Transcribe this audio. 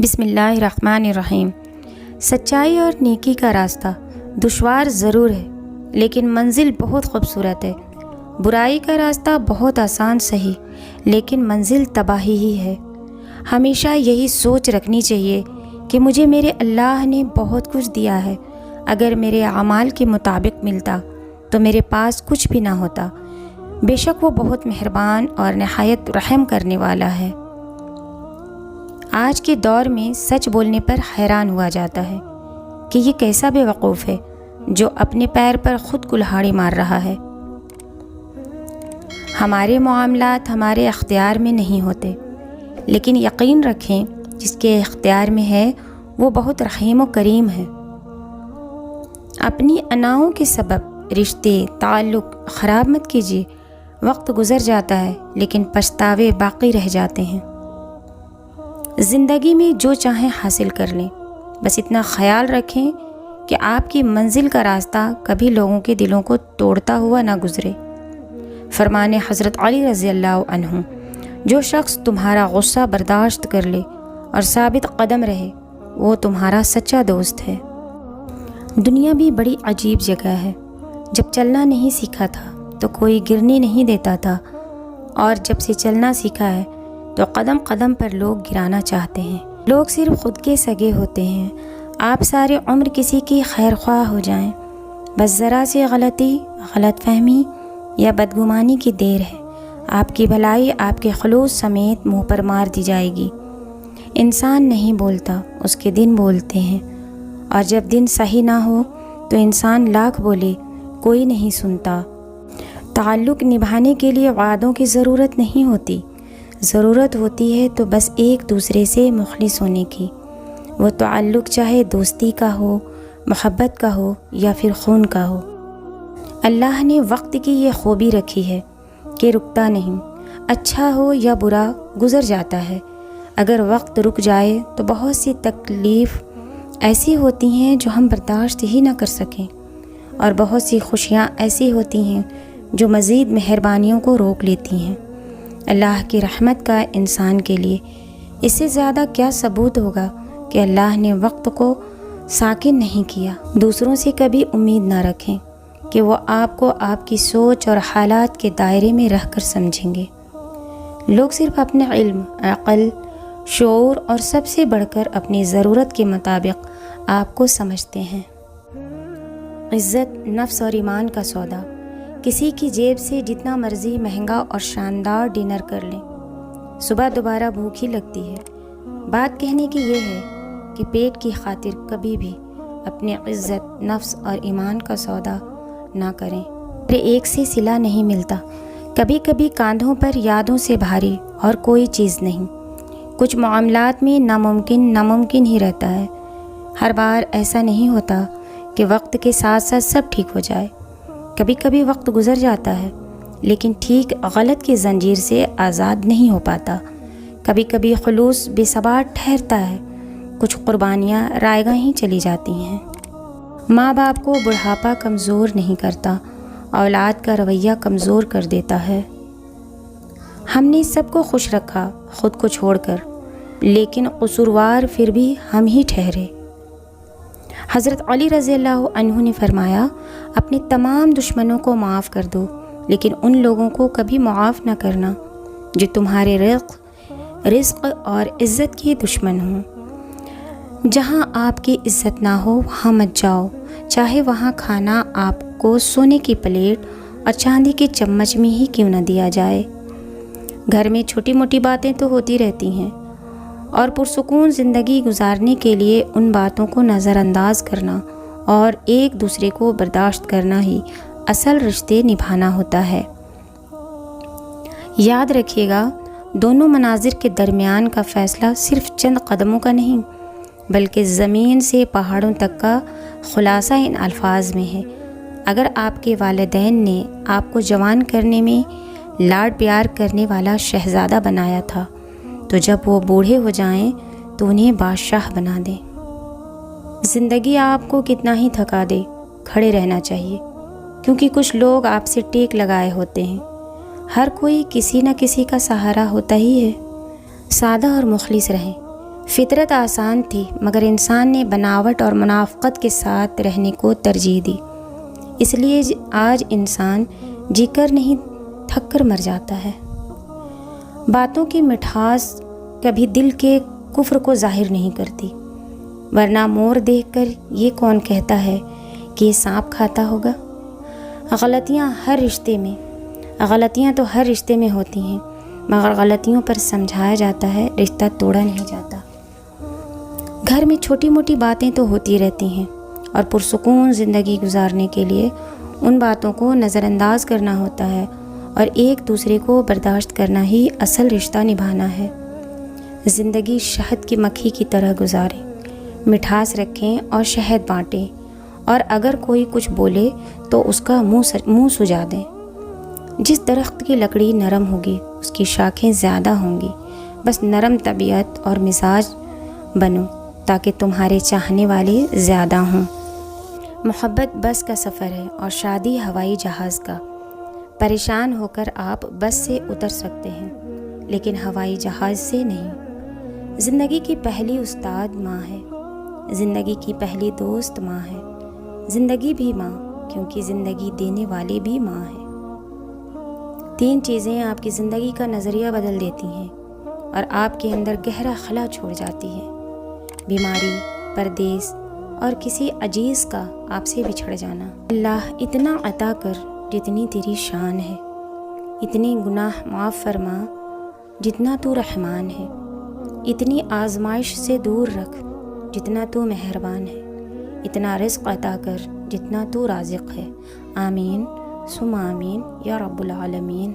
بسم اللہ الرحمن الرحیم۔ سچائی اور نیکی کا راستہ دشوار ضرور ہے، لیکن منزل بہت خوبصورت ہے۔ برائی کا راستہ بہت آسان سہی، لیکن منزل تباہی ہی ہے۔ ہمیشہ یہی سوچ رکھنی چاہیے کہ مجھے میرے اللہ نے بہت کچھ دیا ہے، اگر میرے اعمال کے مطابق ملتا تو میرے پاس کچھ بھی نہ ہوتا۔ بے شک وہ بہت مہربان اور نہایت رحم کرنے والا ہے۔ آج کے دور میں سچ بولنے پر حیران ہوا جاتا ہے کہ یہ کیسا بے وقوف ہے جو اپنے پیر پر خود کلہاڑی مار رہا ہے۔ ہمارے معاملات ہمارے اختیار میں نہیں ہوتے، لیکن یقین رکھیں جس کے اختیار میں ہے وہ بہت رحیم و کریم ہے۔ اپنی اناؤں کے سبب رشتے تعلق خراب مت کیجیے۔ وقت گزر جاتا ہے لیکن پچھتاوے باقی رہ جاتے ہیں۔ زندگی میں جو چاہیں حاصل کر لیں، بس اتنا خیال رکھیں کہ آپ کی منزل کا راستہ کبھی لوگوں کے دلوں کو توڑتا ہوا نہ گزرے۔ فرمان حضرت علی رضی اللہ عنہ، جو شخص تمہارا غصہ برداشت کر لے اور ثابت قدم رہے وہ تمہارا سچا دوست ہے۔ دنیا بھی بڑی عجیب جگہ ہے۔ جب چلنا نہیں سیکھا تھا تو کوئی گرنے نہیں دیتا تھا، اور جب سے چلنا سیکھا ہے تو قدم قدم پر لوگ گرانا چاہتے ہیں۔ لوگ صرف خود کے سگے ہوتے ہیں۔ آپ سارے عمر کسی کی خیر خواہ ہو جائیں، بس ذرا سی غلطی، غلط فہمی یا بدگمانی کی دیر ہے، آپ کی بھلائی آپ کے خلوص سمیت منہ پر مار دی جائے گی۔ انسان نہیں بولتا، اس کے دن بولتے ہیں، اور جب دن صحیح نہ ہو تو انسان لاکھ بولے کوئی نہیں سنتا۔ تعلق نبھانے کے لیے وعدوں کی ضرورت نہیں ہوتی، ضرورت ہوتی ہے تو بس ایک دوسرے سے مخلص ہونے کی۔ وہ تعلق چاہے دوستی کا ہو، محبت کا ہو یا پھر خون کا ہو۔ اللہ نے وقت کی یہ خوبی رکھی ہے کہ رکتا نہیں، اچھا ہو یا برا گزر جاتا ہے۔ اگر وقت رک جائے تو بہت سی تکلیف ایسی ہوتی ہیں جو ہم برداشت ہی نہ کر سکیں، اور بہت سی خوشیاں ایسی ہوتی ہیں جو مزید مہربانیوں کو روک لیتی ہیں۔ اللہ کی رحمت کا انسان کے لیے اس سے زیادہ کیا ثبوت ہوگا کہ اللہ نے وقت کو ساکن نہیں کیا۔ دوسروں سے کبھی امید نہ رکھیں کہ وہ آپ کو آپ کی سوچ اور حالات کے دائرے میں رہ کر سمجھیں گے۔ لوگ صرف اپنے علم، عقل، شعور اور سب سے بڑھ کر اپنی ضرورت کے مطابق آپ کو سمجھتے ہیں۔ عزت نفس اور ایمان کا سودا۔ کسی کی جیب سے جتنا مرضی مہنگا اور شاندار ڈنر کر لیں، صبح دوبارہ بھوک ہی لگتی ہے۔ بات کہنے کی یہ ہے کہ پیٹ کی خاطر کبھی بھی اپنے عزت نفس اور ایمان کا سودا نہ کریں۔ پھر ایک سے صلہ نہیں ملتا۔ کبھی کبھی کاندھوں پر یادوں سے بھاری اور کوئی چیز نہیں۔ کچھ معاملات میں ناممکن ہی رہتا ہے۔ ہر بار ایسا نہیں ہوتا کہ وقت کے ساتھ ساتھ سب ٹھیک ہو جائے۔ کبھی کبھی وقت گزر جاتا ہے لیکن ٹھیک غلط کی زنجیر سے آزاد نہیں ہو پاتا۔ کبھی کبھی خلوص بے ثبات ٹھہرتا ہے، کچھ قربانیاں رائیگاں ہی چلی جاتی ہیں۔ ماں باپ کو بڑھاپا کمزور نہیں کرتا، اولاد کا رویہ کمزور کر دیتا ہے۔ ہم نے سب کو خوش رکھا خود کو چھوڑ کر، لیکن قصوروار پھر بھی ہم ہی ٹھہرے۔ حضرت علی رضی اللہ عنہ نے فرمایا، اپنے تمام دشمنوں کو معاف کر دو، لیکن ان لوگوں کو کبھی معاف نہ کرنا جو تمہارے رزق اور عزت کے دشمن ہوں۔ جہاں آپ کی عزت نہ ہو وہاں مت جاؤ، چاہے وہاں کھانا آپ کو سونے کی پلیٹ اور چاندی کے چمچ میں ہی کیوں نہ دیا جائے۔ گھر میں چھوٹی موٹی باتیں تو ہوتی رہتی ہیں، اور پرسکون زندگی گزارنے کے لیے ان باتوں کو نظر انداز کرنا اور ایک دوسرے کو برداشت کرنا ہی اصل رشتے نبھانا ہوتا ہے۔ یاد رکھیے گا، دونوں مناظر کے درمیان کا فیصلہ صرف چند قدموں کا نہیں، بلکہ زمین سے پہاڑوں تک کا خلاصہ ان الفاظ میں ہے۔ اگر آپ کے والدین نے آپ کو جوان کرنے میں لاڈ پیار کرنے والا شہزادہ بنایا تھا، تو جب وہ بوڑھے ہو جائیں تو انہیں بادشاہ بنا دیں۔ زندگی آپ کو کتنا ہی تھکا دے، کھڑے رہنا چاہیے، کیونکہ کچھ لوگ آپ سے ٹیک لگائے ہوتے ہیں۔ ہر کوئی کسی نہ کسی کا سہارا ہوتا ہی ہے۔ سادہ اور مخلص رہیں، فطرت آسان تھی مگر انسان نے بناوٹ اور منافقت کے ساتھ رہنے کو ترجیح دی، اس لیے آج انسان جی کر نہیں تھک کر مر جاتا ہے۔ باتوں کی مٹھاس کبھی دل کے کفر کو ظاہر نہیں کرتی، ورنہ مور دیکھ کر یہ کون کہتا ہے کہ یہ سانپ کھاتا ہوگا۔ غلطیاں تو ہر رشتے میں ہوتی ہیں، مگر غلطیوں پر سمجھایا جاتا ہے، رشتہ توڑا نہیں جاتا۔ گھر میں چھوٹی موٹی باتیں تو ہوتی رہتی ہیں، اور پرسکون زندگی گزارنے کے لیے ان باتوں کو نظر انداز کرنا ہوتا ہے اور ایک دوسرے کو برداشت کرنا ہی اصل رشتہ نبھانا ہے۔ زندگی شہد کی مکھی کی طرح گزاریں، مٹھاس رکھیں اور شہد بانٹیں، اور اگر کوئی کچھ بولے تو اس کا منہ سجا دیں۔ جس درخت کی لکڑی نرم ہوگی اس کی شاخیں زیادہ ہوں گی، بس نرم طبیعت اور مزاج بنو تاکہ تمہارے چاہنے والے زیادہ ہوں۔ محبت بس کا سفر ہے اور شادی ہوائی جہاز کا۔ پریشان ہو کر آپ بس سے اتر سکتے ہیں لیکن ہوائی جہاز سے نہیں۔ زندگی کی پہلی استاد ماں ہے، زندگی کی پہلی دوست ماں ہے، زندگی بھی ماں، کیونکہ زندگی دینے والی بھی ماں ہے۔ 3 چیزیں آپ کی زندگی کا نظریہ بدل دیتی ہیں اور آپ کے اندر گہرا خلا چھوڑ جاتی ہیں: بیماری، پردیس اور کسی عزیز کا آپ سے بچھڑ جانا۔ اللہ اتنا عطا کر جتنی تیری شان ہے، اتنی گناہ معاف فرما جتنا تو رحمان ہے، اتنی آزمائش سے دور رکھ جتنا تو مہربان ہے، اتنا رزق عطا کر جتنا تو رازق ہے۔ آمین ثم آمین یا رب العالمین۔